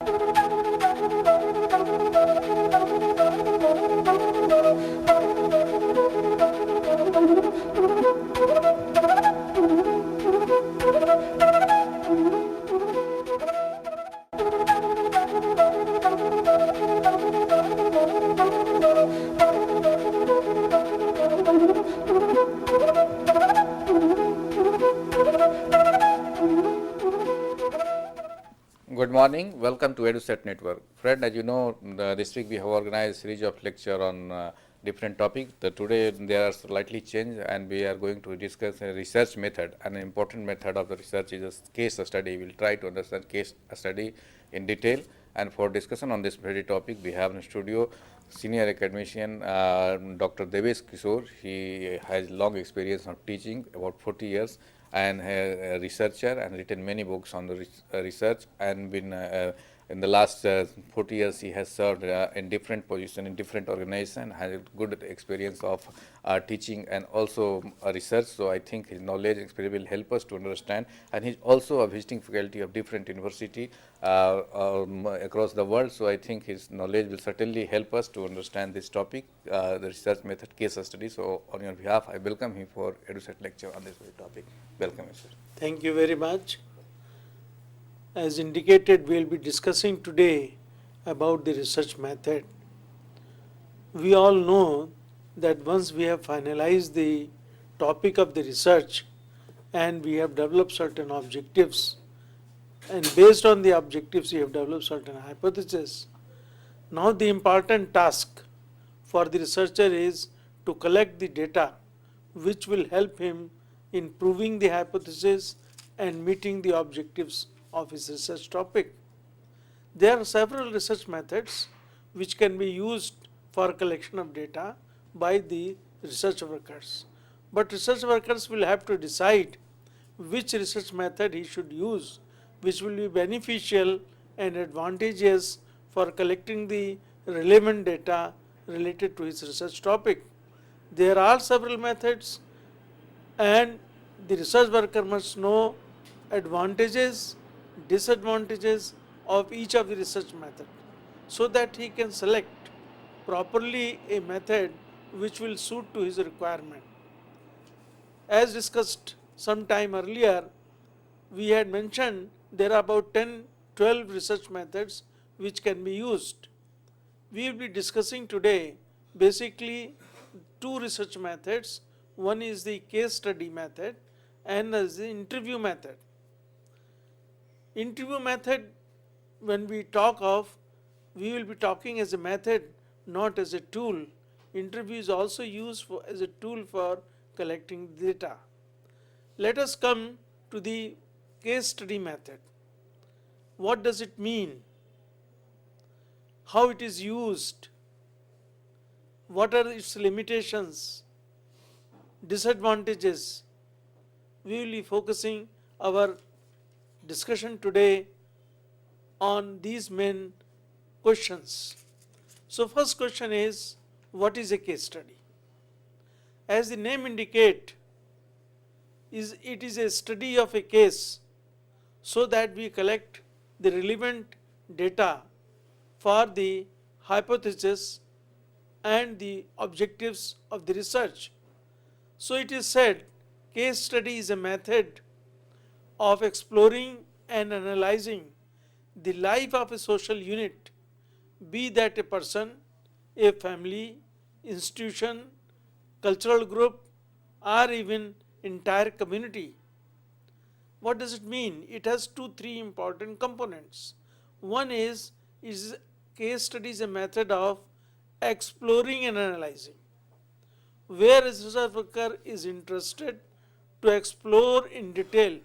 Good morning. Welcome to EduSet Network. Friend, as you know, this week we have organized a series of lecture on different topics. Today they are slightly changed, and we are going to discuss a research method. An important method of the research is a case study. We will try to understand case study in detail. And for discussion on this very topic, we have in studio senior academician Dr. Devesh Kishore. He has long experience of teaching, about 40 years, and a researcher, and written many books on the research, and been in the last 40 years he has served in different positions in different organizations, has a good experience of teaching and also research. So I think his knowledge and experience will help us to understand, and he's also a visiting faculty of different university across the world. So I think his knowledge will certainly help us to understand this topic, the research method case study. So on your behalf, I welcome him for EduSet lecture on this very topic. Welcome, sir. Thank you very much. As indicated, we will be discussing today about the research method. We all know that once we have finalized the topic of the research and we have developed certain objectives, and based on the objectives we have developed certain hypotheses, now the important task for the researcher is to collect the data which will help him in proving the hypothesis and meeting the objectives of his research topic. There are several research methods which can be used for collection of data by the research workers. But research workers will have to decide which research method he should use, which will be beneficial and advantageous for collecting the relevant data related to his research topic. There are several methods, and the research worker must know advantages, disadvantages of each of the research method, so that he can select properly a method which will suit to his requirement. As discussed some time earlier, we had mentioned there are about 10-12 research methods which can be used. We will be discussing today basically two research methods. One is the case study method and the interview method. Interview method, when we talk of, we will be talking as a method, not as a tool. Interview is also used as a tool for collecting data. Let us come to the case study method. What does it mean? How it is used? What are its limitations? Disadvantages? We will be focusing our discussion today on these main questions. So first question is, what is a case study? As the name indicates, it is a study of a case, so that we collect the relevant data for the hypothesis and the objectives of the research. So it is said, case study is a method of exploring and analyzing the life of a social unit, be that a person, a family, institution, cultural group, or even entire community. What does it mean? It has 2-3 important components. One is case study is a method of exploring and analyzing, where a research worker is interested to explore in detail,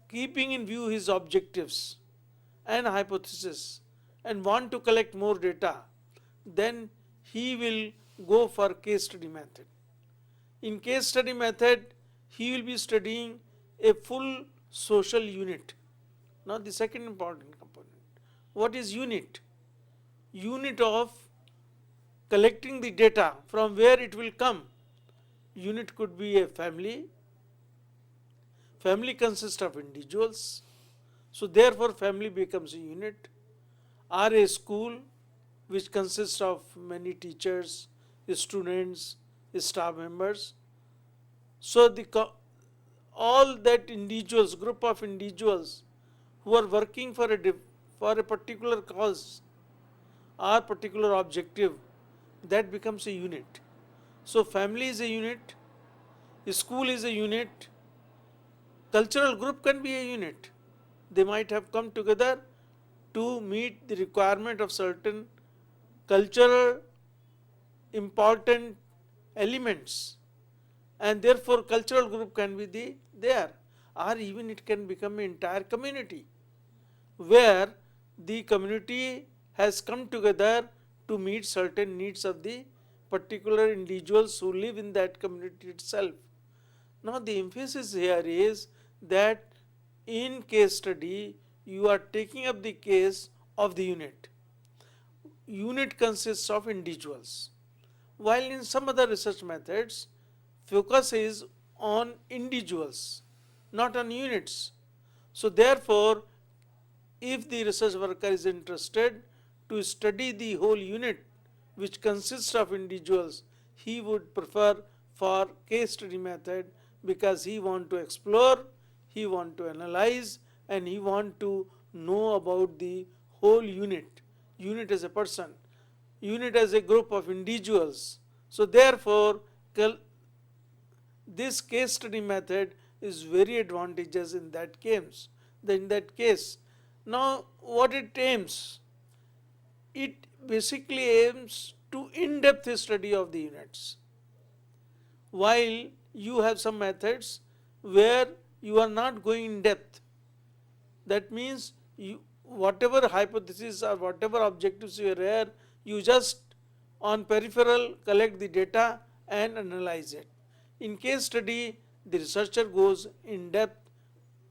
keeping in view his objectives and hypothesis, and want to collect more data, then he will go for case study method. In case study method, he will be studying a full social unit. Now the second important component. What is unit? Unit of collecting the data, from where it will come. Unit could be a family. Family consists of individuals. So therefore family becomes a unit, or a school which consists of many teachers, students, staff members. So all that individuals, group of individuals who are working for for a particular cause or particular objective, that becomes a unit. So family is a unit, school is a unit, cultural group can be a unit. They might have come together to meet the requirement of certain cultural important elements, and therefore cultural group can be there, or even it can become an entire community where the community has come together to meet certain needs of the particular individuals who live in that community itself. Now the emphasis here is that in case study you are taking up the case of the unit. Unit consists of individuals, while in some other research methods focus is on individuals, not on units. So therefore, if the research worker is interested to study the whole unit which consists of individuals, he would prefer for case study method, because he want to explore, he want to analyze, and he want to know about the whole unit. Unit as a person, unit as a group of individuals. So therefore, this case study method is very advantageous in that case. Now what it aims? It basically aims to in-depth study of the units. While you have some methods where you are not going in depth. That means whatever hypothesis or whatever objectives you are here, you just on peripheral collect the data and analyze it. In case study, the researcher goes in depth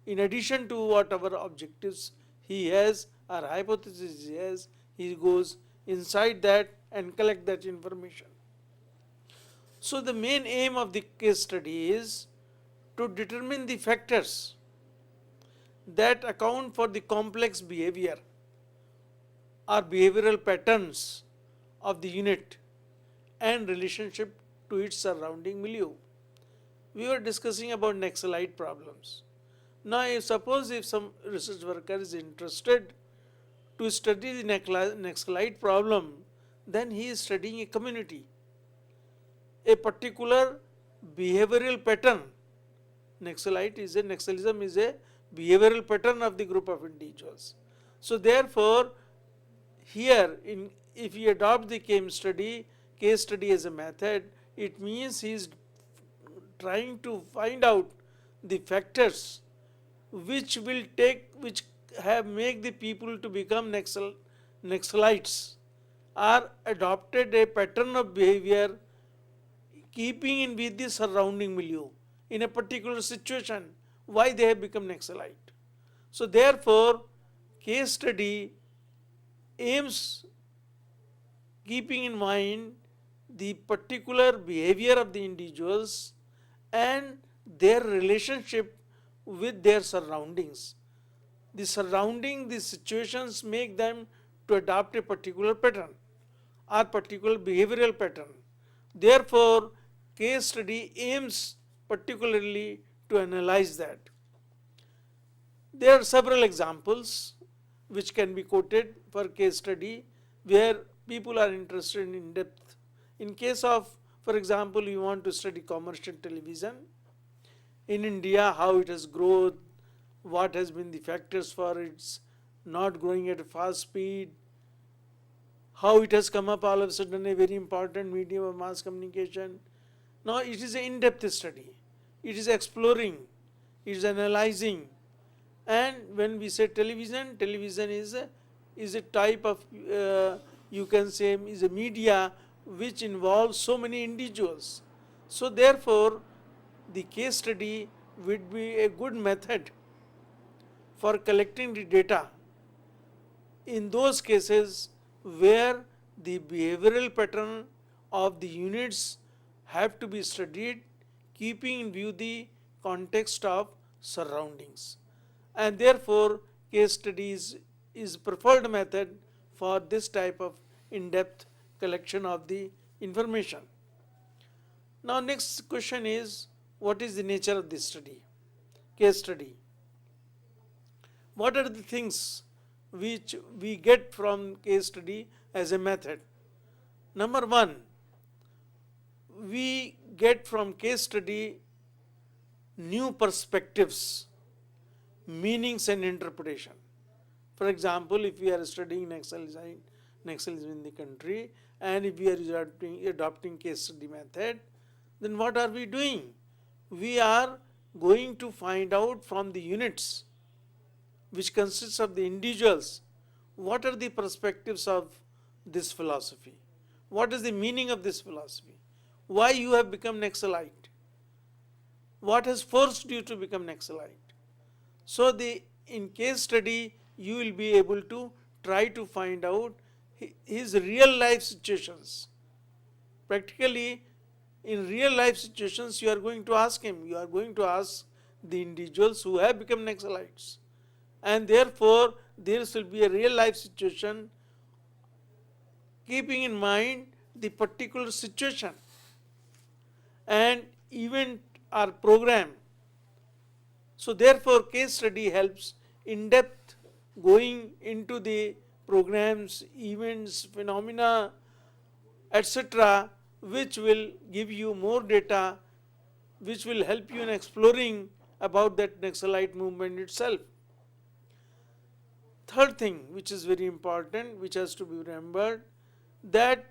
in addition to whatever objectives he has or hypothesis he has, he goes inside that and collect that information. So the main aim of the case study is to determine the factors that account for the complex behavior or behavioral patterns of the unit and relationship to its surrounding milieu. We were discussing about Naxalite problems. Now, suppose if some research worker is interested to study the Naxalite problem, then he is studying a community, a particular behavioral pattern. Naxalism is a behavioral pattern of the group of individuals. So therefore, here if he adopts the case study as a method, it means he is trying to find out the factors which have make the people to become Naxalites, or adopted a pattern of behavior keeping in with the surrounding milieu in a particular situation, why they have become Naxalite. So therefore, case study aims keeping in mind the particular behavior of the individuals and their relationship with their surroundings. The situations make them to adopt a particular pattern or particular behavioral pattern. Therefore, case study aims particularly to analyze that. There are several examples which can be quoted for case study where people are interested in depth. In case of, for example, you want to study commercial television in India, how it has grown, what has been the factors for its not growing at a fast speed, how it has come up all of a sudden a very important medium of mass communication. Now it is an in-depth study. It is exploring, it is analyzing. And when we say television is a type of, you can say, is a media which involves so many individuals. So therefore, the case study would be a good method for collecting the data in those cases where the behavioral pattern of the units have to be studied keeping in view the context of surroundings. And therefore, case studies is preferred method for this type of in-depth collection of the information. Now next question is, what is the nature of this study, case study? What are the things which we get from case study as a method? Number one, we get from case study new perspectives, meanings and interpretation. For example, if we are studying Naxalism in the country, and if we are adopting case study method, then what are we doing? We are going to find out from the units, which consists of the individuals, what are the perspectives of this philosophy? What is the meaning of this philosophy? Why you have become Naxalite? What has forced you to become Naxalite? So in case study, you will be able to try to find out his real life situations. Practically, in real life situations, you are going to ask him, you are going to ask the individuals who have become Naxalites. And therefore, there will be a real life situation keeping in mind the particular situation and event or program. So therefore, case study helps in depth going into the programs, events, phenomena, etc., which will give you more data, which will help you in exploring about that Naxalite movement itself. Third thing, which is very important, which has to be remembered, that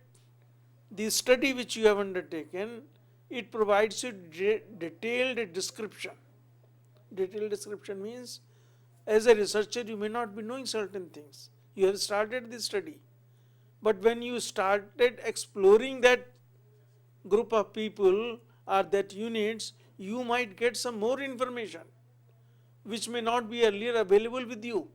the study which you have undertaken, it provides you detailed description. Detailed description means, as a researcher, you may not be knowing certain things. You have started the study, but when you started exploring that group of people or that units, you might get some more information which may not be earlier available with you.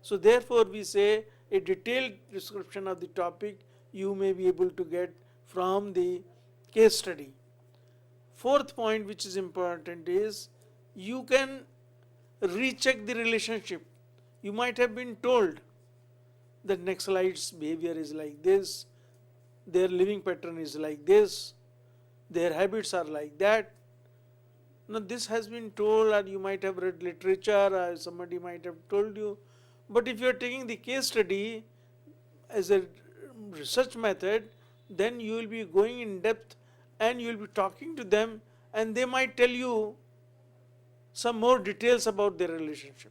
So therefore, we say a detailed description of the topic you may be able to get from the case study. Fourth point which is important is, you can recheck the relationship. You might have been told that Naxalites' behavior is like this, their living pattern is like this, their habits are like that. Now this has been told, or you might have read literature, or somebody might have told you. But if you are taking the case study as a research method, then you will be going in depth and you will be talking to them, and they might tell you some more details about their relationship.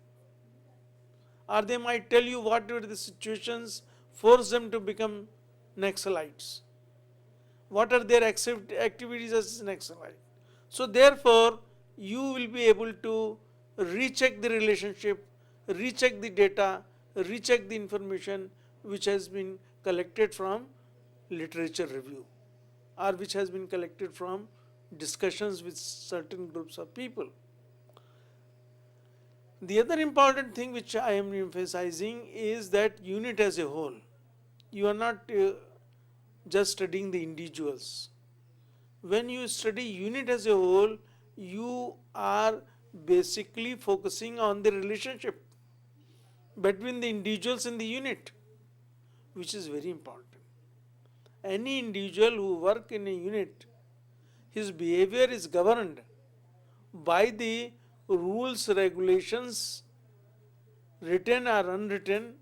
Or they might tell you what were the situations forced them to become Naxalites. What are their activities as Naxalite? So therefore, you will be able to recheck the relationship, recheck the data, recheck the information which has been collected from literature review, or which has been collected from discussions with certain groups of people. The other important thing which I am emphasizing is that unit as a whole. You are not just studying the individuals. When you study unit as a whole, you are basically focusing on the relationship between the individuals in the unit, which is very important. Any individual who works in a unit, his behavior is governed by the rules, regulations, written or unwritten,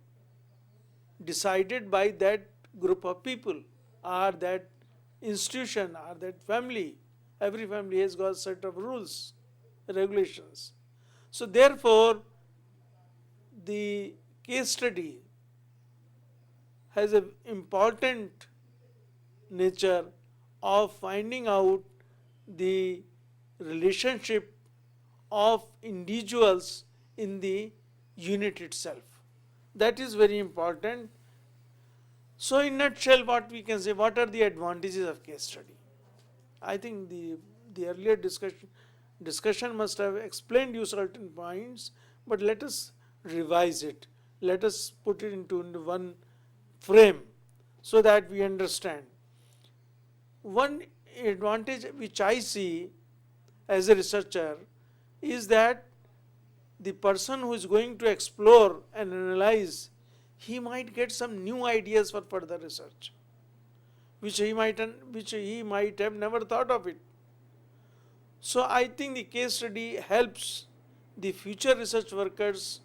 decided by that group of people or that institution or that family. Every family has got a set of rules, regulations. So therefore, the case study has an important nature of finding out the relationship of individuals in the unit itself. That is very important. So in nutshell, what we can say, what are the advantages of case study? I think the earlier discussion must have explained you certain points, but let us revise it. Let us put it into one frame so that we understand. One advantage which I see as a researcher is that the person who is going to explore and analyze, he might get some new ideas for further research, which he might have never thought of it. So I think the case study helps the future research workers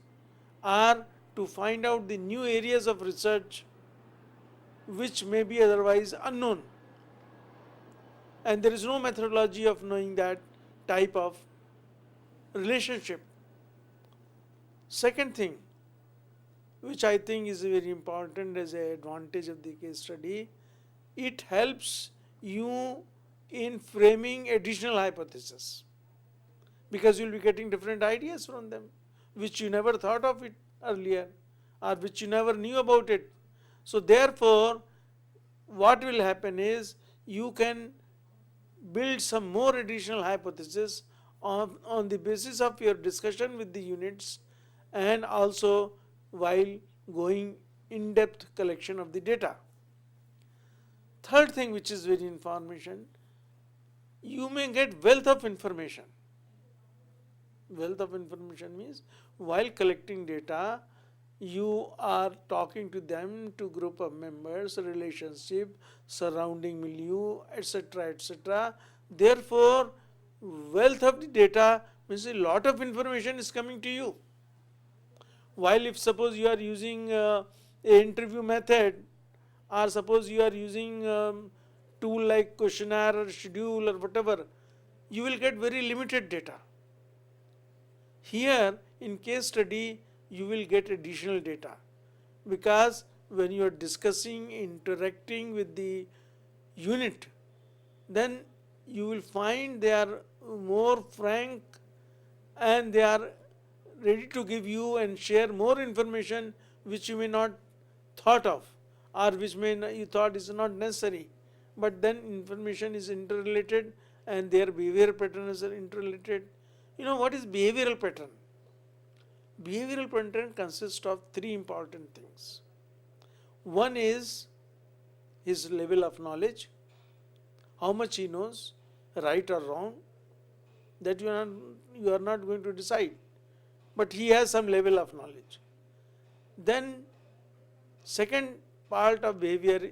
are to find out the new areas of research which may be otherwise unknown. And there is no methodology of knowing that type of relationship. Second thing, which I think is very important as an advantage of the case study, it helps you in framing additional hypotheses, because you will be getting different ideas from them which you never thought of it earlier or which you never knew about it. So therefore, what will happen is you can build some more additional hypotheses on the basis of your discussion with the units, and also while going in-depth collection of the data. Third thing, which is very information, you may get wealth of information. Wealth of information means while collecting data, you are talking to them, to group of members, relationship, surrounding milieu, etc., etc. Therefore, wealth of the data means a lot of information is coming to you. While if suppose you are using a interview method, or suppose you are using tool like questionnaire or schedule or whatever, you will get very limited data. Here in case study you will get additional data, because when you are discussing, interacting with the unit, then you will find they are more frank and they are ready to give you and share more information which you may not thought of, or which you thought is not necessary, but then information is interrelated and their behavior patterns are interrelated. You know what is behavioral pattern? Behavioral pattern consists of three important things. One is his level of knowledge, how much he knows, right or wrong, that you are not going to decide, but he has some level of knowledge. Then second part of behavior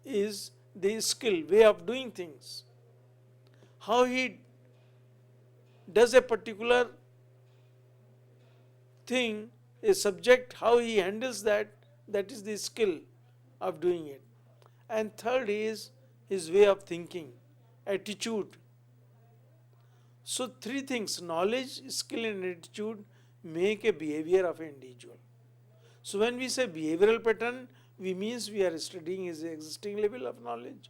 is the skill, way of doing things, how he does a particular thing, a subject, how he handles that, that is the skill of doing it. And third is his way of thinking, attitude. So three things, knowledge, skill and attitude, make a behavior of an individual. So when we say behavioral pattern, we means we are studying his existing level of knowledge,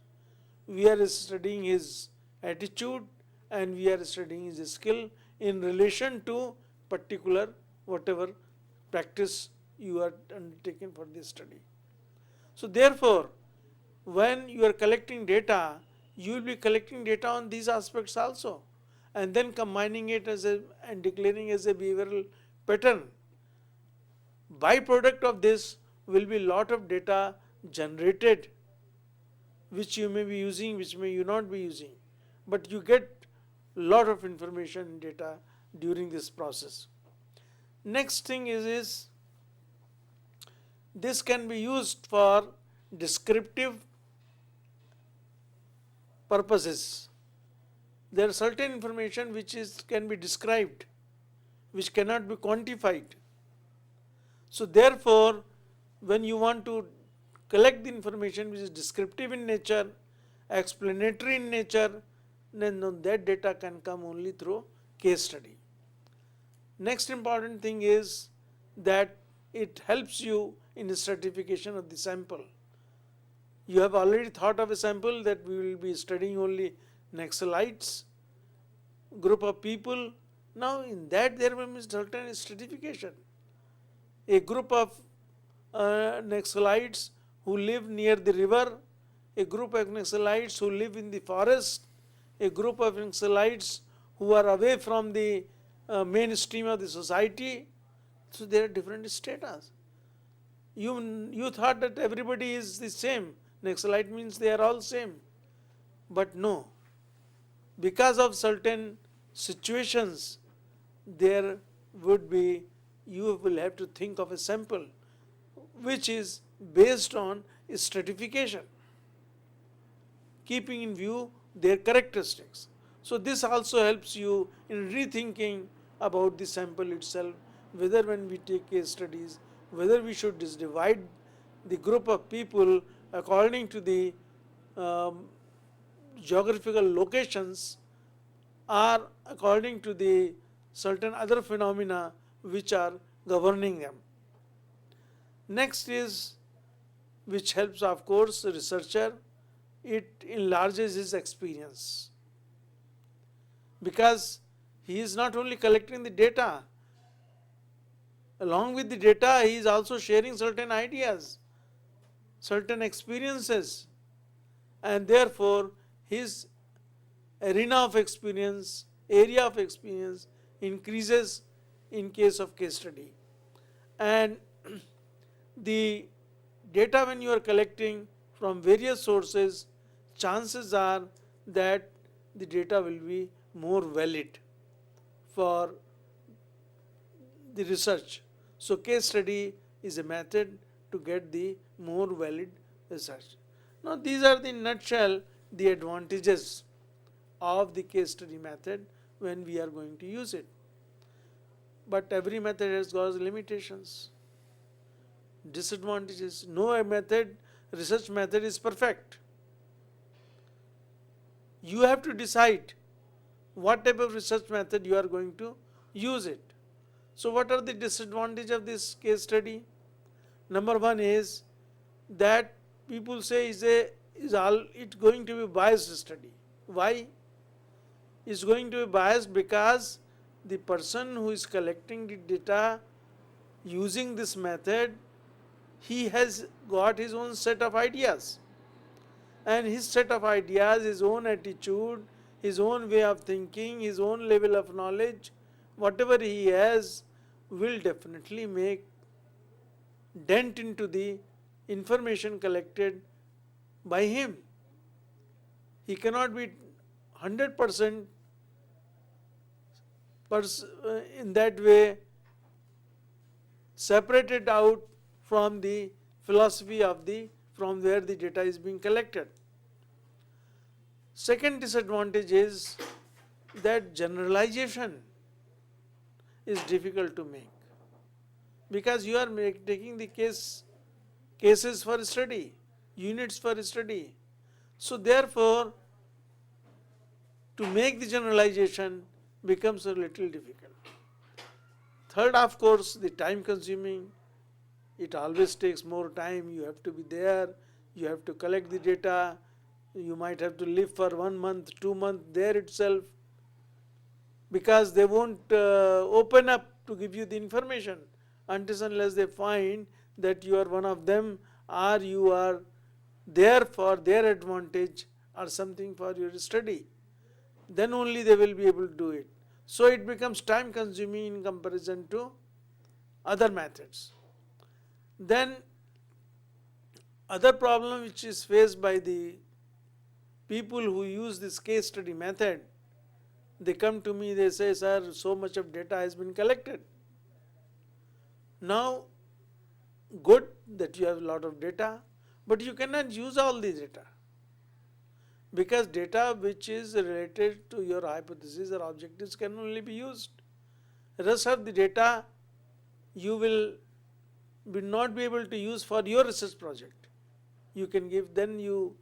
we are studying his attitude, and we are studying his skill in relation to particular whatever practice you are undertaking for this study. So therefore, when you are collecting data, you will be collecting data on these aspects also, and then combining it and declaring as a behavioral pattern. Byproduct of this will be lot of data generated, which you may be using, which may you not be using, but you get lot of information and data during this process. Next thing is this can be used for descriptive purposes. There are certain information which can be described, which cannot be quantified. So therefore, when you want to collect the information which is descriptive in nature, explanatory in nature, then that data can come only through case study. Next important thing is that it helps you in the stratification of the sample. You have already thought of a sample that we will be studying only Naxalites, group of people. Now in that there will be certain stratification. A group of Naxalites who live near the river, a group of Naxalites who live in the forest, a group of Naxalites who are away from the mainstream of the society. So there are different status. You thought that everybody is the same. Naxalite means they are all same. But no. Because of certain situations, their would be you will have to think of a sample which is based on stratification, keeping in view their characteristics. So this also helps you in rethinking about the sample itself, whether when we take case studies, whether we should divide the group of people according to the um, geographical locations or according to the certain other phenomena which are governing them. Next is, which helps of course the researcher, it enlarges his experience, because he is not only collecting the data, along with the data he is also sharing certain ideas, certain experiences, and therefore his arena of experience, area of experience increases in case of case study. And the data when you are collecting from various sources, chances are that the data will be more valid for the research. So case study is a method to get the more valid research. Now these are the nutshell the advantages of the case study method when we are going to use it. But every method has got limitations, disadvantages. No method, research method is perfect. You have to decide what type of research method you are going to use it. So what are the disadvantages of this case study? Number one is that people say it's going to be biased study. Why? It's going to be biased because the person who is collecting the data using this method, he has got his own set of ideas, and his set of ideas, his own attitude, his own way of thinking, his own level of knowledge, whatever he has will definitely make dent into the information collected by him. He cannot be 100% in that way separated out from the philosophy of the from where the data is being collected. Second disadvantage is that generalization is difficult to make, because you are taking the cases for study, units for study. So therefore, to make the generalization becomes a little difficult. Third, of course, the time consuming. It always takes more time. You have to be there, you have to collect the data, you might have to live for 1 month, 2 months there itself, because they won't open up to give you the information until unless they find that you are one of them, or you are there for their advantage or something for your study. Then only they will be able to do it. So it becomes time consuming in comparison to other methods. Then other problem which is faced by the people who use this case study method, they come to me, they say, sir, so much of data has been collected. Now, good that you have a lot of data, but you cannot use all the data, because data which is related to your hypothesis or objectives can only be used. Rest of the data you will not be able to use for your research project. You can give, then you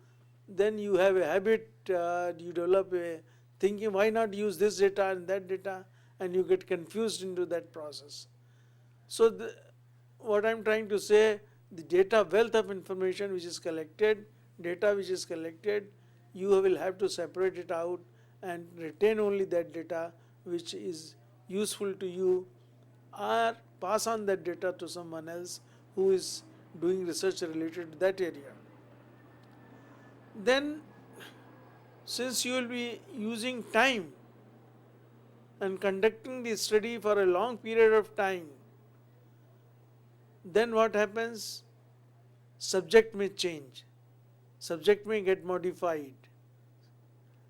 have a habit, you develop a thinking, why not use this data and that data, and you get confused into that process. So what I am trying to say, the data wealth of information which is collected, you will have to separate it out and retain only that data which is useful to you, or pass on that data to someone else who is doing research related to that area. Then, since you will be using time and conducting the study for a long period of time, then what happens? Subject may change, subject may get modified,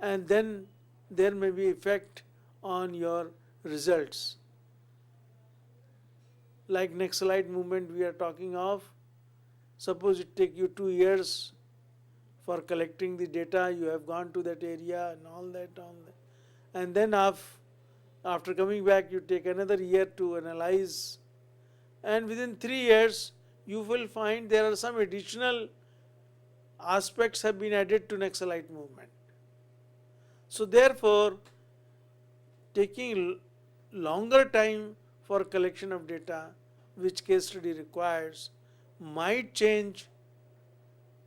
and then there may be effect on your results. like Naxalite movement we are talking of. Suppose it take you 2 years for collecting the data, you have gone to that area and all that. And then after coming back, you take another year to analyze. And within 3 years, you will find there are some additional aspects have been added to Naxalite movement. So therefore, taking longer time for collection of data, which case study requires, might change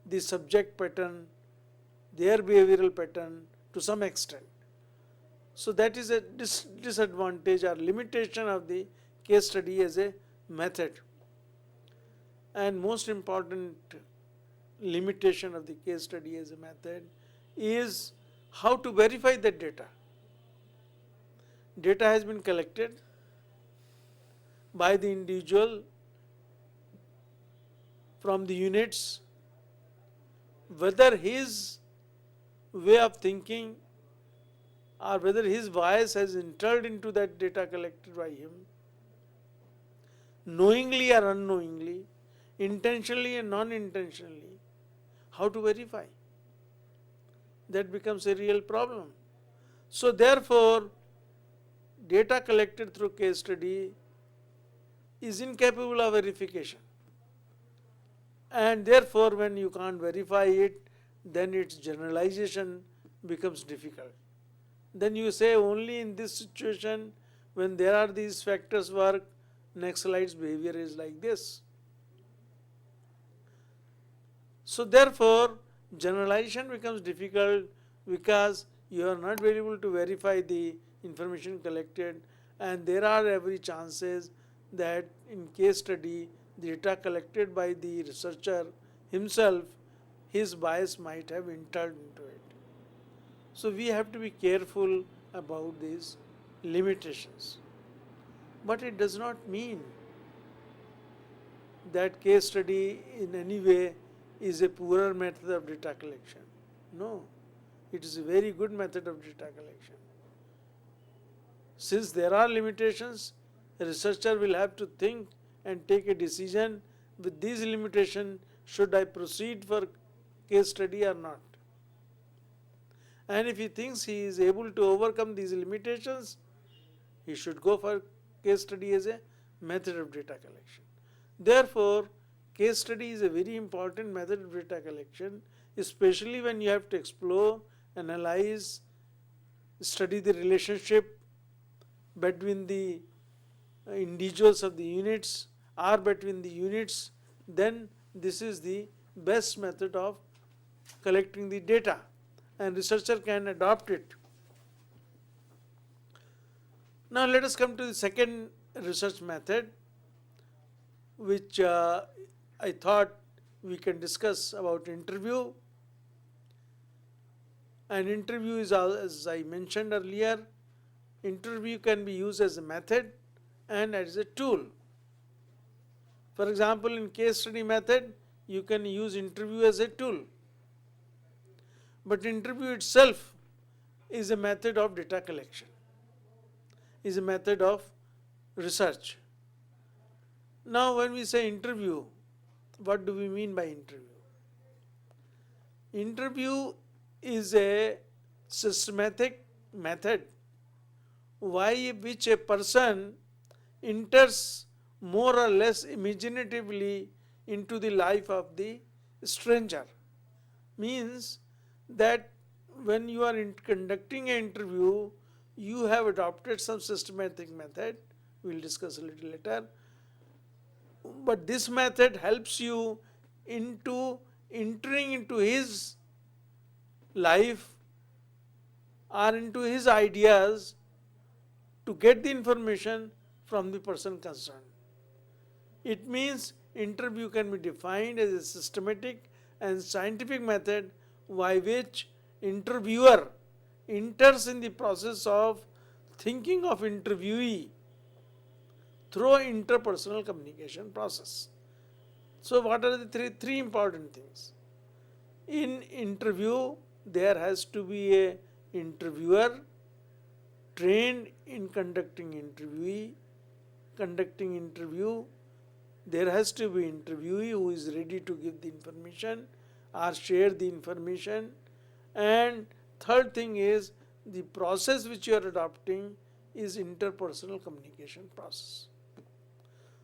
the subject pattern, their behavioral pattern to some extent. So that is a disadvantage or limitation of the case study as a method. And most important limitation of the case study as a method is how to verify that data. Data has been collected by the individual from the units, whether his way of thinking or whether his bias has entered into that data collected by him, knowingly or unknowingly, intentionally and non-intentionally, how to verify? That becomes a real problem. So therefore, data collected through case study is incapable of verification. And therefore, when you can't verify it, then its generalization becomes difficult. Then you say only in this situation, when there are these factors work, Naxalite's behavior is like this. So therefore, generalization becomes difficult because you are not able to verify the information collected, and there are every chances that in case study, the data collected by the researcher himself, his bias might have entered into it. So we have to be careful about these limitations. But it does not mean that case study in any way is a poorer method of data collection. No, it is a very good method of data collection. Since there are limitations, a researcher will have to think and take a decision with these limitations, should I proceed for case study or not. And if he thinks he is able to overcome these limitations, he should go for case study as a method of data collection. Therefore, case study is a very important method of data collection, especially when you have to explore, analyze, study the relationship between the individuals of the units or between the units. Then this is the best method of collecting the data, and researcher can adopt it. Now let us come to the second research method, which I thought we can discuss about interview. An interview is, as I mentioned earlier, interview can be used as a method and as a tool. For example, in case study method, you can use interview as a tool. But interview itself is a method of data collection, is a method of research. Now, when we say interview, what do we mean by interview? Interview is a systematic method by which a person enters more or less imaginatively into the life of the stranger. Means that when you are conducting an interview, you have adopted some systematic method. We will discuss a little later. But this method helps you into entering into his life or into his ideas to get the information from the person concerned. It means interview can be defined as a systematic and scientific method by which interviewer enters in the process of thinking of interviewee through interpersonal communication process. So what are the three important things? In interview, there has to be a interviewer trained in conducting interviewee, conducting interview, there has to be interviewee who is ready to give the information or share the information. And third thing is the process which you are adopting is interpersonal communication process.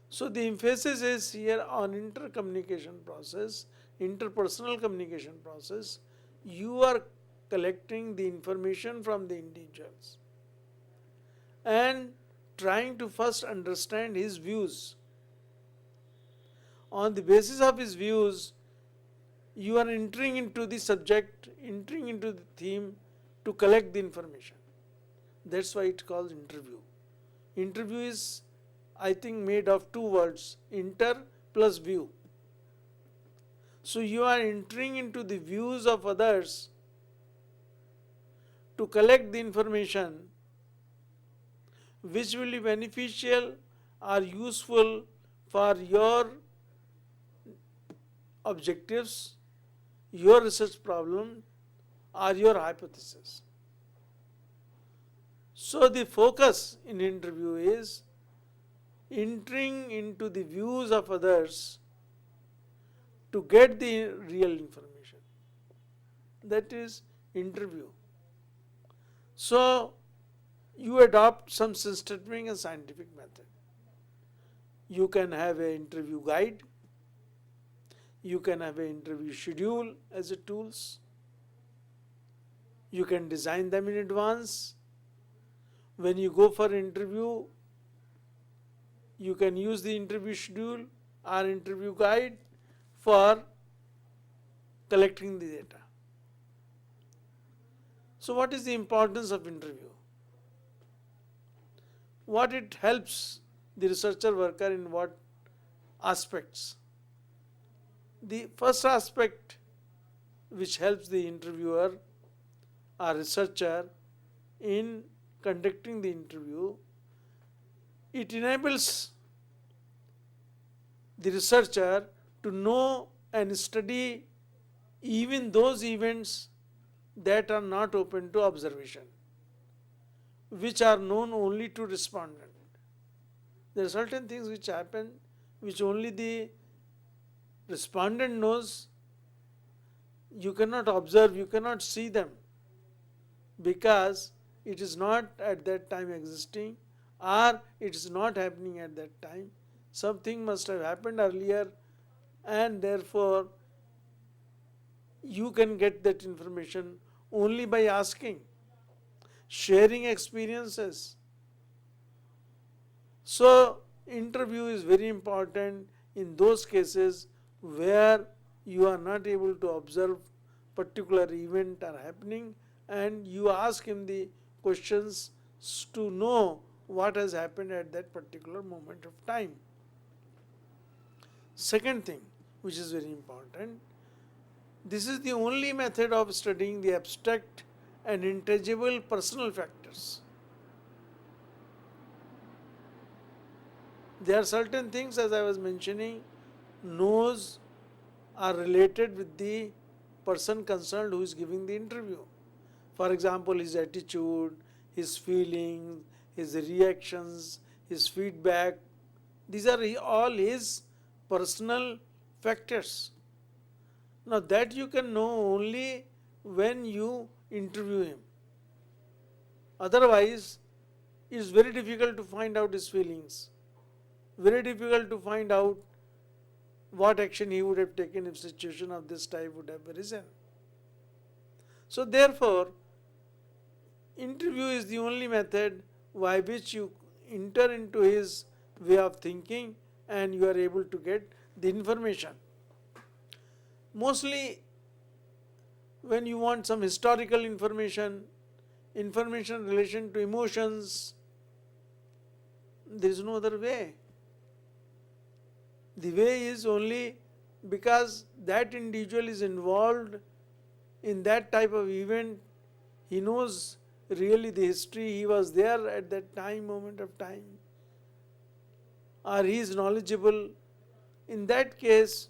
So the emphasis is here on intercommunication process, interpersonal communication process. You are collecting the information from the individuals and trying to first understand his views. On the basis of his views, you are entering into the subject, entering into the theme to collect the information. That's why it's called interview. Interview is, I think, made of two words, inter plus view. So you are entering into the views of others to collect the information which will be beneficial or useful for your objectives, your research problem, or your hypothesis. So the focus in interview is entering into the views of others to get the real information. That is interview. So you adopt some systematic and scientific method. You can have an interview guide. You can have an interview schedule as a tools. You can design them in advance. When you go for interview, you can use the interview schedule or interview guide for collecting the data. So what is the importance of interview? What it helps the researcher worker in what aspects? The first aspect which helps the interviewer or researcher in conducting the interview, it enables the researcher to know and study even those events that are not open to observation, which are known only to respondent. There are certain things which happen which only the respondent knows. You cannot observe, you cannot see them because it is not at that time existing or it is not happening at that time. Something must have happened earlier and therefore you can get that information only by asking, sharing experiences. So interview is very important in those cases where you are not able to observe particular event are happening and you ask him the questions to know what has happened at that particular moment of time. Second thing which is very important, this is the only method of studying the abstract and intangible personal factors. There are certain things, as I was mentioning, knows are related with the person concerned who is giving the interview. For example, his attitude, his feelings, his reactions, his feedback. These are all his personal factors. Now that you can know only when you interview him. Otherwise, it is very difficult to find out his feelings. Very difficult to find out what action he would have taken if situation of this type would have arisen. So therefore, interview is the only method by which you enter into his way of thinking and you are able to get the information. Mostly when you want some historical information, information in relation to emotions, there is no other way. The way is only because that individual is involved in that type of event. He knows really the history, he was there at that time, moment of time, or he is knowledgeable. In that case,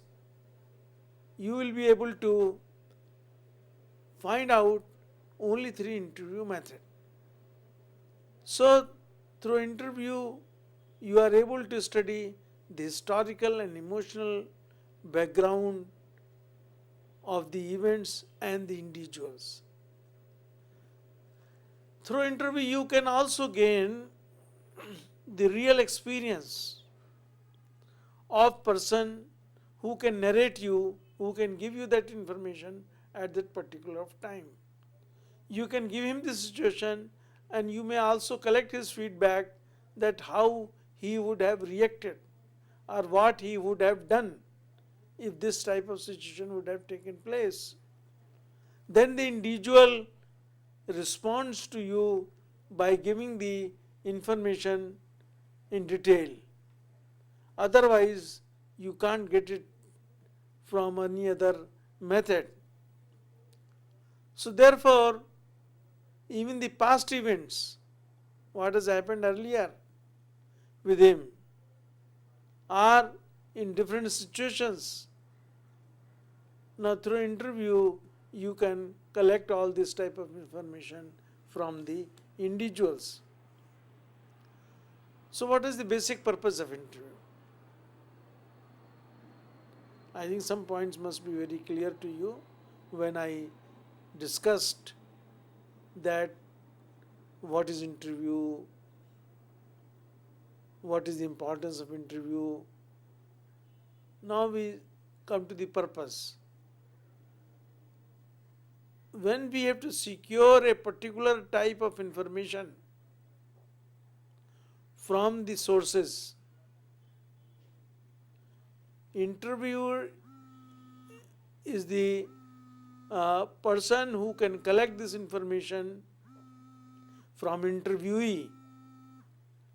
you will be able to find out only through interview method. So through interview, you are able to study the historical and emotional background of the events and the individuals. Through interview, you can also gain the real experience of person who can narrate you, who can give you that information at that particular of time. You can give him the situation, and you may also collect his feedback that how he would have reacted or what he would have done if this type of situation would have taken place. Then the individual responds to you by giving the information in detail. Otherwise, you can't get it from any other method. So therefore, even the past events, what has happened earlier with him, are in different situations. Now through interview, you can collect all this type of information from the individuals. So what is the basic purpose of interview? I think some points must be very clear to you when I discussed that what is interview, what is the importance of interview. Now we come to the purpose. When we have to secure a particular type of information from the sources, interviewer is the person who can collect this information from interviewee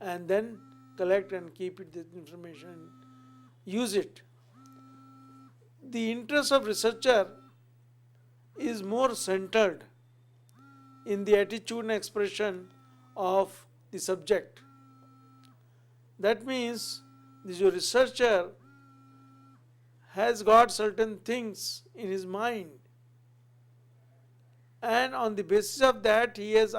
and then collect and keep it, that information, use it. The interest of researcher is more centered in the attitude and expression of the subject. That means the researcher has got certain things in his mind, and on the basis of that he has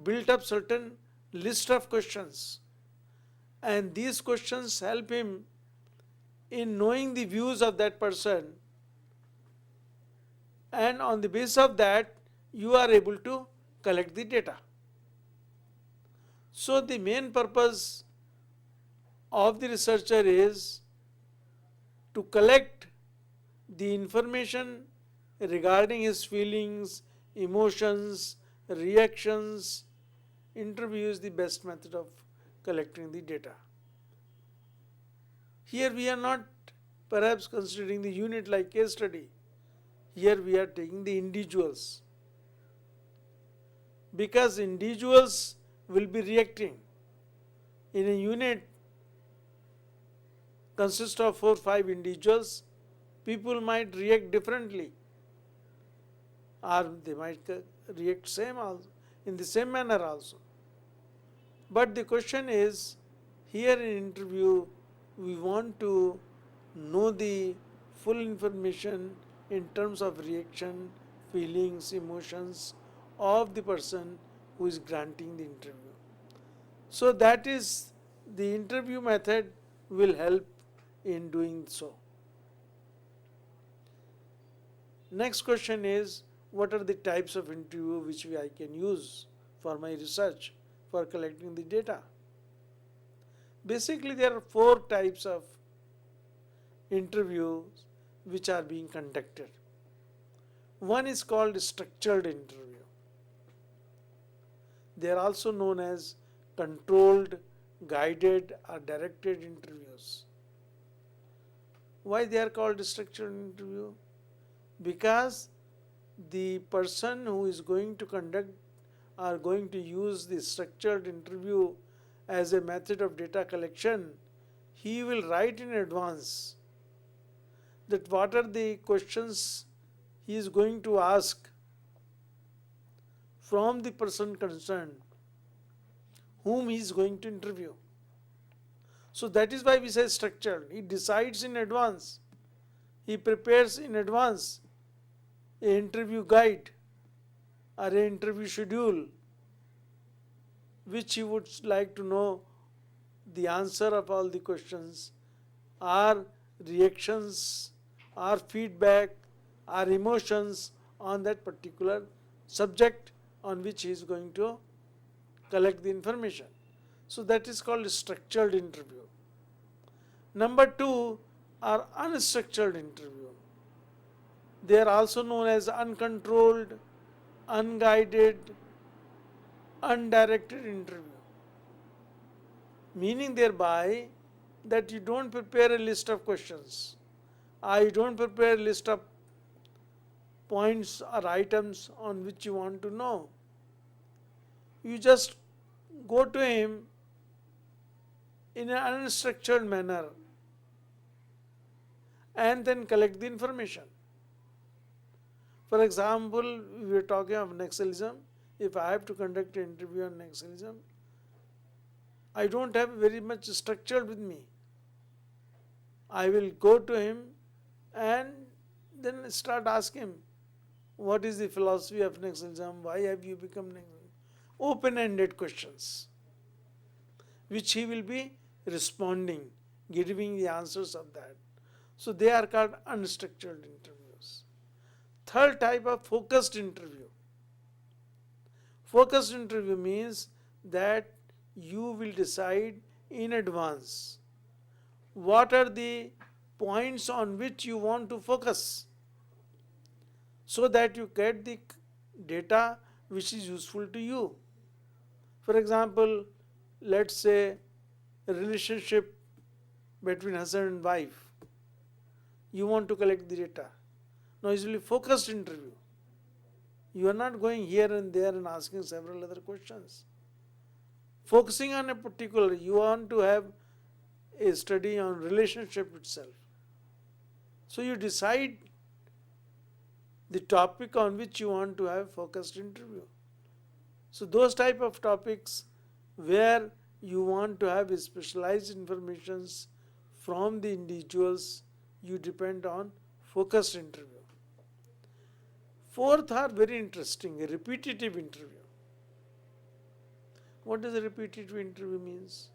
built up certain list of questions, and these questions help him in knowing the views of that person, and on the basis of that you are able to collect the data. So the main purpose of the researcher is to collect the information regarding his feelings, emotions, reactions. Interview is the best method of collecting the data. Here we are not perhaps considering the unit like case study. Here we are taking the individuals, because individuals will be reacting. In a unit consists of 4 or 5 individuals, people might react differently, or they might react same also, in the same manner also. But the question is, here in interview we want to know the full information in terms of reaction, feelings, emotions of the person who is granting the interview. So that is, the interview method will help in doing so. Next question is, what are the types of interview which I can use for my research, for collecting the data? Basically, there are 4 types of interviews which are being conducted. One is called structured interview. They are also known as controlled, guided or directed interviews. Why they are called structured interview? Because the person who is going to conduct or going to use the structured interview as a method of data collection, he will write in advance that what are the questions he is going to ask from the person concerned whom he is going to interview. So that is why we say structured. He decides in advance, he prepares in advance an interview guide or an interview schedule, which you would like to know the answer of all the questions, or reactions, or feedback, or emotions on that particular subject on which he is going to collect the information. So that is called a structured interview. Number two are unstructured interview. They are also known as uncontrolled, unguided, undirected interview. Meaning thereby that you don't prepare a list of questions, or you don't prepare a list of points or items on which you want to know. You just go to him in an unstructured manner and then collect the information. For example, we were talking of Naxalism. If I have to conduct an interview on Naxalism, I don't have very much structured with me. I will go to him and then start asking him, what is the philosophy of Naxalism? Why have you become Naxalism? Open-ended questions, which he will be responding, giving the answers of that. So they are called unstructured interviews. Third type of focused interview. Focused interview means that you will decide in advance what are the points on which you want to focus, so that you get the data which is useful to you. For example, let's say a relationship between husband and wife. You want to collect the data. Now, usually focused interview. You are not going here and there and asking several other questions. Focusing on a particular, you want to have a study on relationship itself. So you decide the topic on which you want to have focused interview. So those type of topics where you want to have specialized informations from the individuals, you depend on focused interview. Fourth are very interesting, a repetitive interview. What does a repetitive interview means?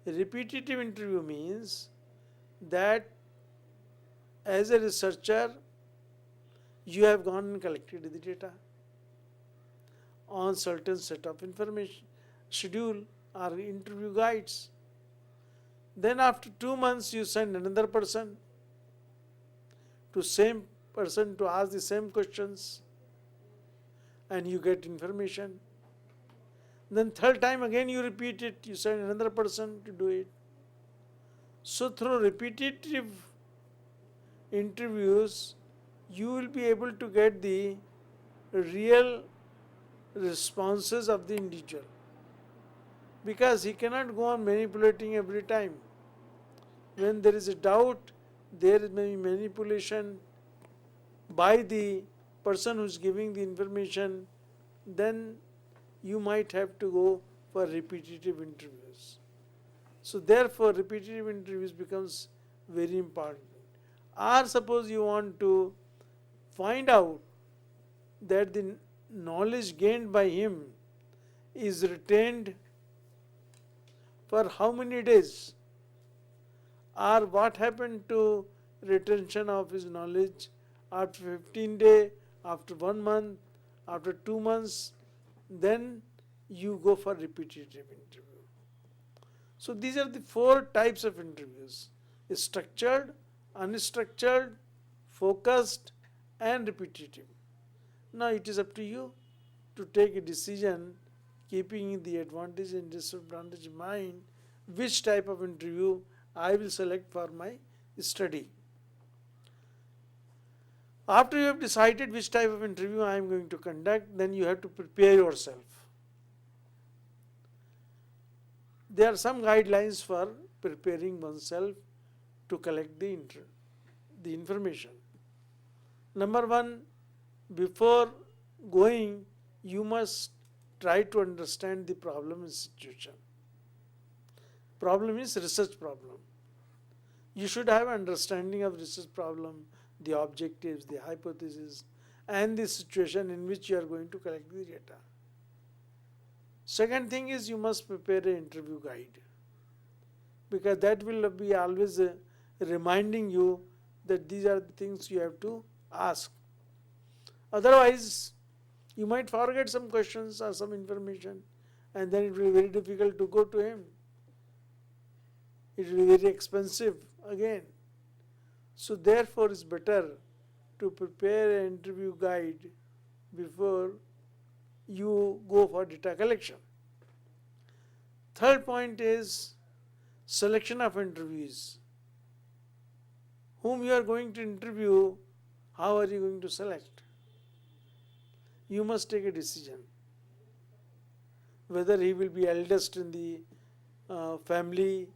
A repetitive interview means that as a researcher, you have gone and collected the data on certain set of information, schedule or interview guides. Then after 2 months, you send another person to ask the same questions, and you get information. Then third time again you repeat it, you send another person to do it. So through repetitive interviews, you will be able to get the real responses of the individual, because he cannot go on manipulating every time. When there is a doubt, there may be manipulation by the person who is giving the information, then you might have to go for repetitive interviews. So therefore repetitive interviews becomes very important. Or suppose you want to find out that the knowledge gained by him is retained for how many days, or what happened to retention of his knowledge after 15 days, after 1 month, after 2 months, then you go for repetitive interview. So these are the 4 types of interviews: structured, unstructured, focused, and repetitive. Now it is up to you to take a decision, keeping the advantage and disadvantage in mind, which type of interview I will select for my study. After you have decided which type of interview I am going to conduct, then you have to prepare yourself. There are some guidelines for preparing oneself to collect the information. Number 1, before going, you must try to understand the problem and situation. Problem is research problem. You should have understanding of research problem, the objectives, the hypothesis, and the situation in which you are going to collect the data. Second thing is you must prepare an interview guide, because that will be always reminding you that these are the things you have to ask. Otherwise, you might forget some questions or some information, and then it will be very difficult to go to him. It will be very expensive again. So therefore, it's better to prepare an interview guide before you go for data collection. Third point is selection of interviewees. Whom you are going to interview, how are you going to select? You must take a decision whether he will be eldest in the family,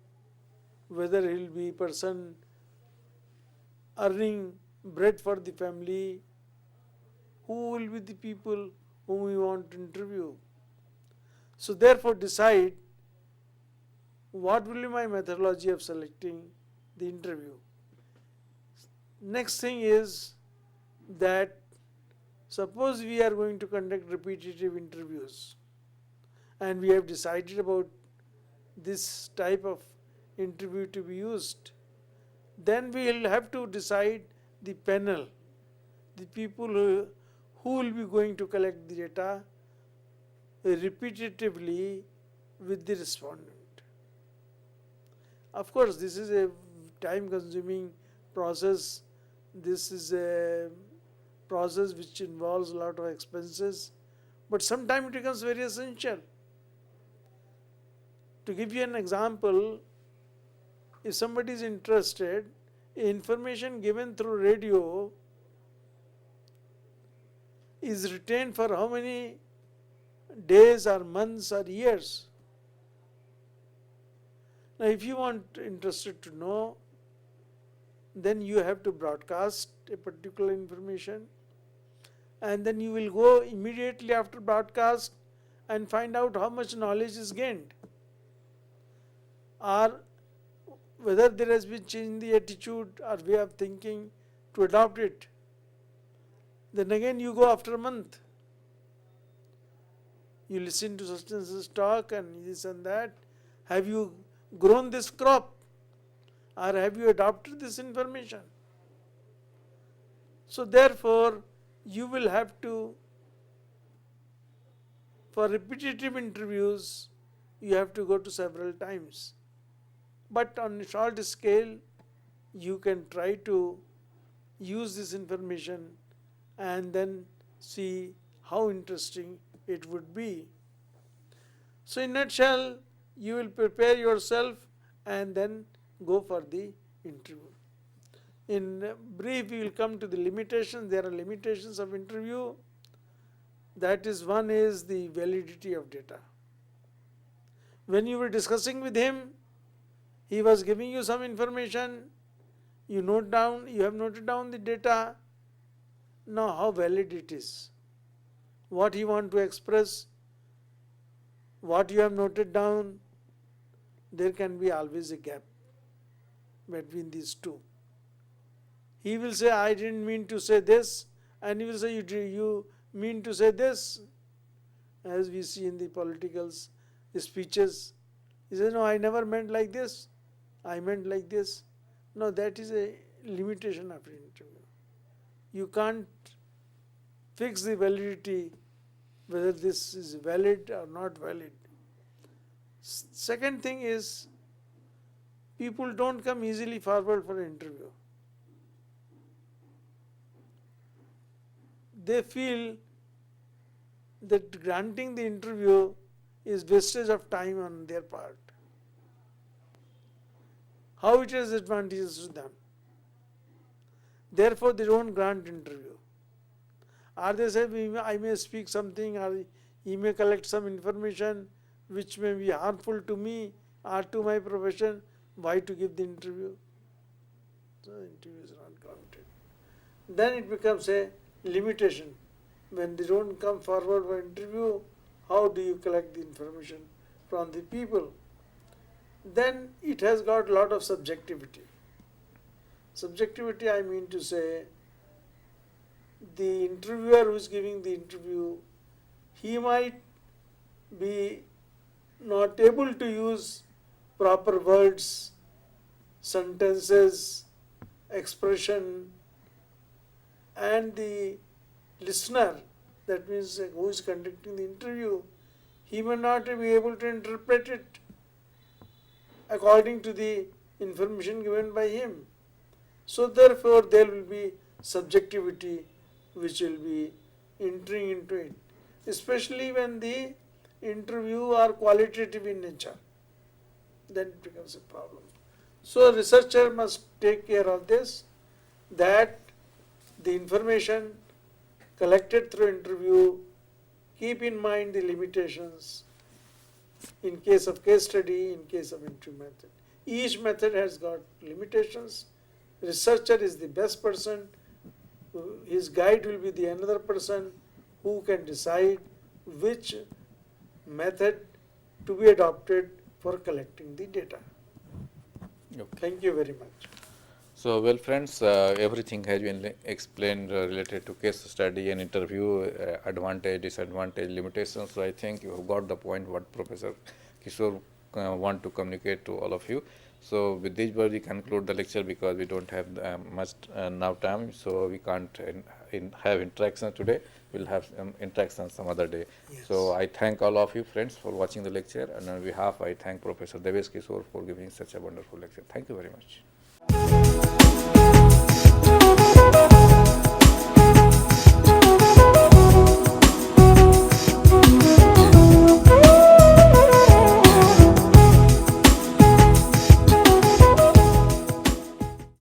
whether he will be person earning bread for the family, who will be the people whom you want to interview. So therefore decide what will be my methodology of selecting the interview. Next thing is that suppose we are going to conduct repetitive interviews and we have decided about this type of interview to be used, then we will have to decide the panel, the people who will be going to collect the data repetitively with the respondent. Of course, this is a time consuming process. This is a process which involves a lot of expenses, but sometimes it becomes very essential. To give you an example, if somebody is interested, information given through radio is retained for how many days or months or years. Now, if you want interested to know, then you have to broadcast a particular information, and then you will go immediately after broadcast and find out how much knowledge is gained, or whether there has been change in the attitude or way of thinking to adopt it. Then again you go after a month. You listen to such and such talk and this and that. Have you grown this crop, or have you adopted this information? So therefore, you will have to, for repetitive interviews, you have to go to several times. But on a short scale, you can try to use this information and then see how interesting it would be. So in a nutshell, you will prepare yourself and then go for the interview. In brief, we will come to the limitations. There are limitations of interview. That is, one is the validity of data. When you were discussing with him, he was giving you some information, you have noted down the data. Now how valid it is, what he want to express, what you have noted down, there can be always a gap between these two. He will say, I didn't mean to say this, and he will say, you mean to say this, as we see in the political speeches. He says, no, I never meant like this, I meant like this. No, that is a limitation of an interview. You can't fix the validity, whether this is valid or not valid. Second thing is, people don't come easily forward for an interview. They feel that granting the interview is wastage of time on their part. How it has advantages to them. Therefore, they don't grant interview. Or they say, I may speak something, or he may collect some information which may be harmful to me or to my profession. Why to give the interview? So the interview is not granted. Then it becomes a limitation. When they don't come forward for interview, how do you collect the information from the people? Then it has got a lot of subjectivity. Subjectivity, I mean to say, the interviewer who is giving the interview, he might be not able to use proper words, sentences, expression, and the listener, that means who is conducting the interview, he may not be able to interpret it according to the information given by him. So therefore there will be subjectivity which will be entering into it, especially when the interview are qualitative in nature, then it becomes a problem. So researcher must take care of this, that the information collected through interview, keep in mind the limitations in case of case study, in case of interview method. Each method has got limitations. Researcher is the best person. His guide will be the another person who can decide which method to be adopted for collecting the data. Okay. Thank you very much. So, well, friends, everything has been explained related to case study and interview, advantage, disadvantage, limitations. So, I think you have got the point what Professor Kishore want to communicate to all of you. So, with this, we conclude the lecture because we don't have much now time. So, we can't have interaction today. We'll have interaction some other day. Yes. So, I thank all of you, friends, for watching the lecture. And on behalf, I thank Professor Devesh Kishore for giving such a wonderful lecture. Thank you very much.